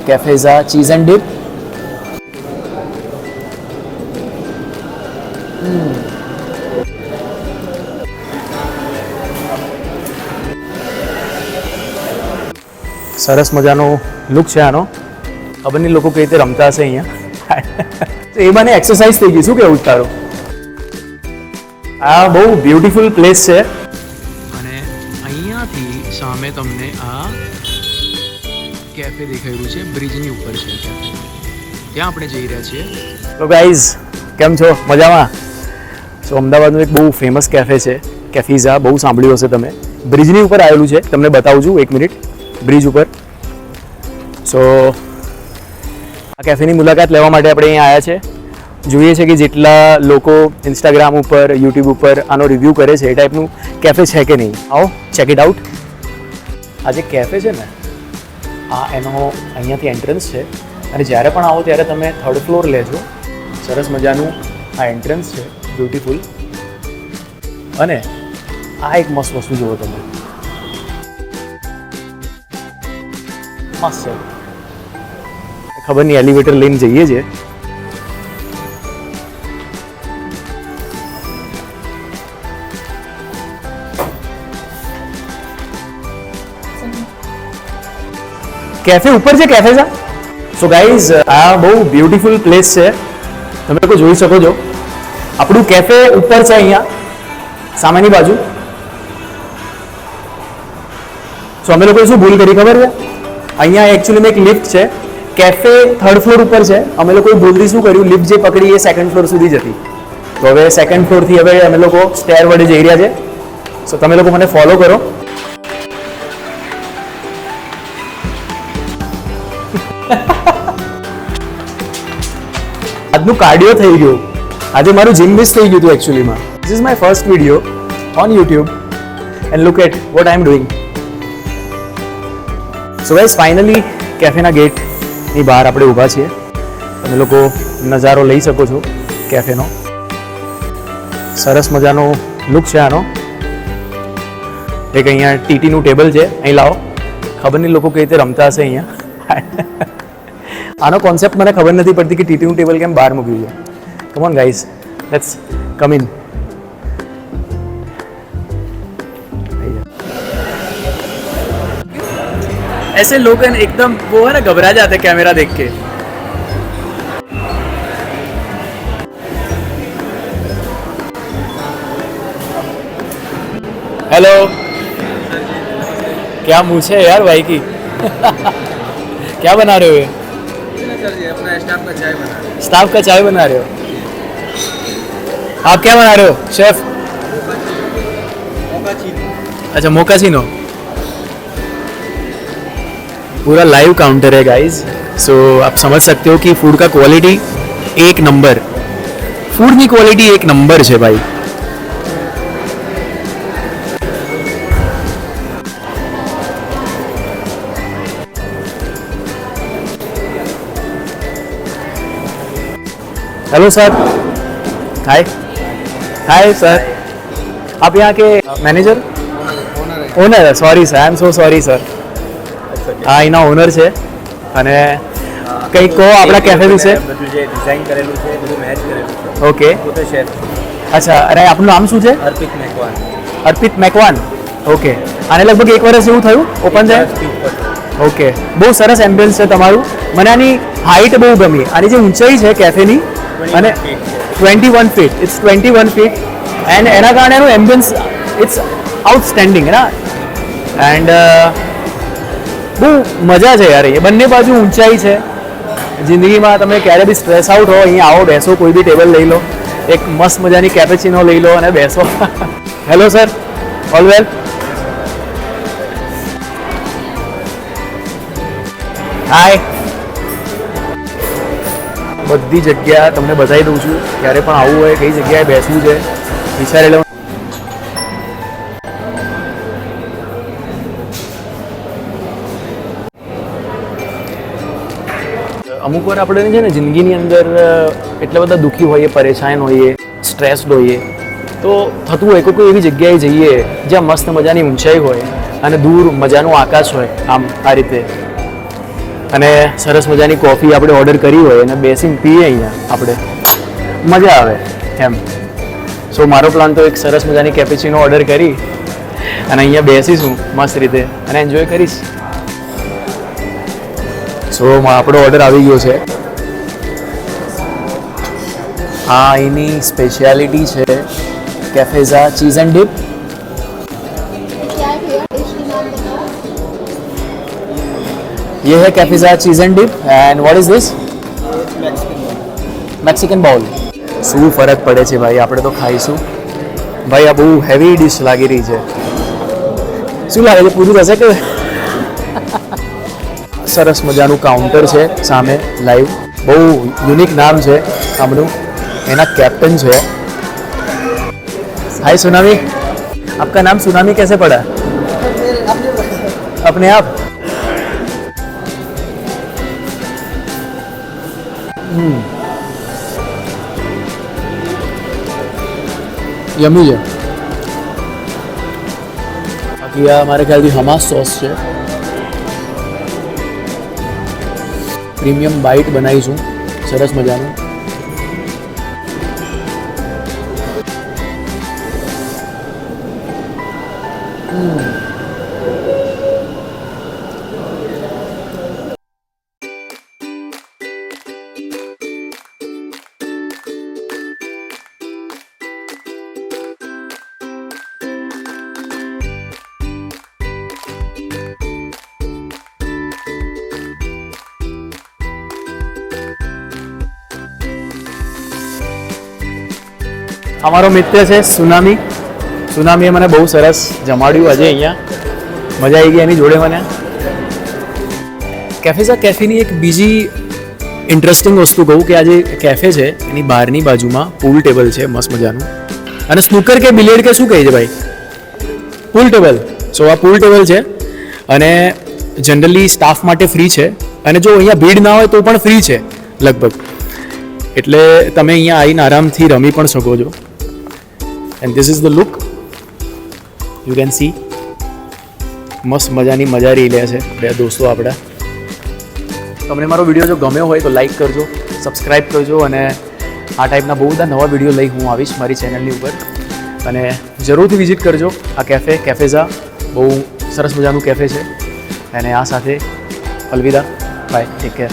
કેફેઝા cheese and deep. સરસ મજાનો look છે આનો. ખબર નહીં લોકો કઈ રીતે રમતા હશે અહીંયા. તો એ મને એક્સરસાઇઝ થઈ ગઈ. શું કેવું તારું? આ બહુ બ્યુટીફુલ પ્લેસ છે. અને અહીંયાથી સામે તમને આ કેફે દેખાઈ રહ્યું છે, બ્રિજની ઉપર છે કેફે. ત્યાં આપણે જઈ રહ્યા છીએ. તો ગાઈઝ કેમ છો? મજામાં? સો અમદાવાદનું એક બહુ ફેમસ કેફે છે કેફીઝા. બહુ સાંભળ્યું હશે તમે. બ્રિજની ઉપર આવેલું છે. તમને બતાવું છું એક મિનિટ. બ્રિજ ઉપર. સો આ કેફેની મુલાકાત લેવા માટે આપણે અહીંયા આવ્યા છે. જોઈએ છે કે જેટલા લોકો ઇન્સ્ટાગ્રામ ઉપર યુટ્યુબ ઉપર આનો રિવ્યૂ કરે છે એ ટાઈપનું કેફે છે કે નહીં. આવો ચેક ઇટ આઉટ. આ જે કેફે છે ને આ એનો અહીંયાથી એન્ટ્રન્સ છે. અને જ્યારે પણ આવો ત્યારે તમે થર્ડ ફ્લોર લેજો. સરસ મજાનું આ એન્ટ્રન્સ છે, બ્યુટીફુલ. અને આ એક મસ્ત વસ્તુ જુઓ તમે, મસ્ત છે. ખબર નહીં એલિવેટર લઈને જઈએ છે. કેફે ઉપર છે કેફેઝા. સો ગાઈઝ આ બહુ બ્યુટીફુલ પ્લેસ છે. તમે લોકો જોઈ શકો છો. આપણું કેફે ઉપર છે અહીંયા સામેની બાજુ. સો અમે લોકોએ શું ભૂલ કરી ખબર છે? અહીંયા એકચ્યુઅલીમાં એક લિફ્ટ છે. કેફે થર્ડ ફ્લોર ઉપર છે. અમે લોકોએ ભૂલથી શું કર્યું, લિફ્ટ જે પકડી એ સેકન્ડ ફ્લોર સુધી જતી. તો હવે સેકન્ડ ફ્લોરથી હવે અમે લોકો સ્ટેર વડે જઈ રહ્યા છે. સો તમે લોકો મને ફોલો કરો. આજનું કાર્ડિયો થઈ ગયું. આજે મારું જીમ મિસ થઈ ગયું હતું એકચ્યુઅલીમાં. This is my first video on YouTube and look at what I am doing. So guys finally કેફેના ગેટની બહાર આપણે ઊભા છીએ. તમે લોકો નજારો લઈ શકો છો કેફેનો. સરસ મજાનો લુક છે આનો. એક અહીંયા ટીટીનું ટેબલ છે. અહીં લાવો. ખબર નહીં લોકો કઈ રીતે રમતા હશે અહીંયા. આનો કોન્સેપ્ટ મને ખબર નથી પડતી કે ટીટીનું ટેબલ કેમ બહાર મૂક્યું છે. Come on guys, let's come in. ऐसे लोग एकदम वो है ना घबरा जाते कैमरा देख के. हेलो. क्या मुँह है यार भाई की. क्या बना रहे हो? अपना स्टाफ का चाय बना रहे हो. स्टाफ का चाय बना रहे हो. आप क्या बना रहे हो शेफ? अच्छा मोकासीनो. पूरा लाइव काउंटर है गाइस. सो आप समझ सकते हो कि फूड का क्वालिटी एक नंबर. फूड की क्वालिटी एक नंबर है भाई. Hello sir. हाय हाय सर. आप यहाँ के manager? Owner. Sorry sir, I am so sorry sir. હા એના ઓનર છે. અને કંઈક કહો આપણા કેફે વિશે. બધું જે ડિઝાઇન કરેલું છે બધું મેચ કરેલું છે. ઓકે. પોતે શેફ. અચ્છા. અને આપનું નામ શું છે? અર્પિત મેકવાન. અર્પિત મેકવાન. ઓકે. આને લગભગ 1 વર્ષ જેવું થયું ઓપન થાય. ઓકે. બહુ સરસ એમ્બિયન્સ છે તમારું. મને આની હાઇટ બહુ ગમી. આની જે ઊંચાઈ છે કેફેની અને 21 ફીટ. It's 21 fit. એન્ડ એના કારણે એનું એમ્બિયન્સ ઇટ્સ આઉટસ્ટેન્ડિંગ ના. એન્ડ બહુ મજા છે યાર. એ બંને બાજુ ઊંચાઈ છે. જિંદગીમાં તમે ક્યારે બી સ્ટ્રેસ આઉટ હો અહીંયા આવો, બેસો, કોઈ બી ટેબલ લઈ લો, એક મસ્ત મજાની કેપેચિનો લઈ લો અને બેસો. Hello sir, all well? હાય. બધી જગ્યા તમને બતાવી દઉં છું. ક્યારે પણ આવવું હોય, કઈ જગ્યાએ બેસવું છે વિચારી લો. અમુક વાર આપણે છે ને જિંદગીની અંદર એટલા બધા દુઃખી હોઈએ, પરેશાન હોઈએ, સ્ટ્રેસ્ડ હોઈએ, તો થતું હોય કોઈ એવી જગ્યાએ જઈએ જ્યાં મસ્ત મજાની ઊંચાઈ હોય અને દૂર મજાનું આકાશ હોય આમ આ રીતે. અને સરસ મજાની કોફી આપણે ઓર્ડર કરી હોય અને બેસીને પીએ અહીંયા આપણે મજા આવે એમ. સો મારો પ્લાન તો એક સરસ મજાની કેપેચીનો ઓર્ડર કરી અને અહીંયા બેસીશું મસ્ત રીતે અને એન્જોય કરીશ. સો આપણો ઓર્ડર આવી ગયો છે. આ એની સ્પેશિયાલિટી છે કેફેઝા ચીઝ એન્ડ ડીપ. क्या है भैया डिश का नाम बताओ. ये है कैफेज़ा चीज़ and dip and what is this Mexican bowl. શું ફરક પડે છે ભાઈ, આપણે તો ખાઈશું. ભાઈ આ બહુ હેવી ડિશ લાગી રહી છે. શું લાગે છે, પૂરું થશે કે? સરસ મજાનું કાઉન્ટર છે સામે લાઈવ. બહુ યુનિક નામ છે આમનું. એના कैप्टन છે. हाय सुनामी, आपका नाम सुनामी कैसे पड़ा? अपने आप. यमी છે. બાકી આ મારે ખ્યાલથી હમાસ સોસ છે. પ્રીમિયમ બાઇટ બનાવીશું સરસ મજાનું. અમારો મિત્ર છે સુનામી. સુનામીએ મને બહુ સરસ જમાડ્યું આજે અહીંયા. મજા આવી ગઈ એની જોડે મને. કેફેઝા કેફેની એક બીજી ઇન્ટરેસ્ટિંગ વસ્તુ કહું કે આ જે કેફે છે એની બહારની બાજુમાં પૂલ ટેબલ છે મસ્ત મજાનું. અને સ્નૂકર કે બિલિયર્ડ કે શું કહે છે ભાઈ? પૂલ ટેબલ. સો આ પૂલ ટેબલ છે અને જનરલી સ્ટાફ માટે ફ્રી છે અને જો અહીંયા ભીડ ના હોય તો પણ ફ્રી છે લગભગ. એટલે તમે અહીંયા આવીને આરામથી રમી પણ શકો છો. And this is the look, you can see. મસ્ત મજાની મજા રહી લે છે બે દોસ્તો આપણા. તમને મારો વિડીયો જો ગમ્યો હોય તો લાઈક કરજો, સબસ્ક્રાઈબ કરજો અને આ ટાઈપના બહુ બધા નવા વિડીયો લઈ હું આવીશ મારી ચેનલની ઉપર. અને જરૂરથી વિઝિટ કરજો આ કેફેઝા. બહુ સરસ મજાનું કેફે છે. અને આ સાથે અલવિદા, બાય, ટેક કેર.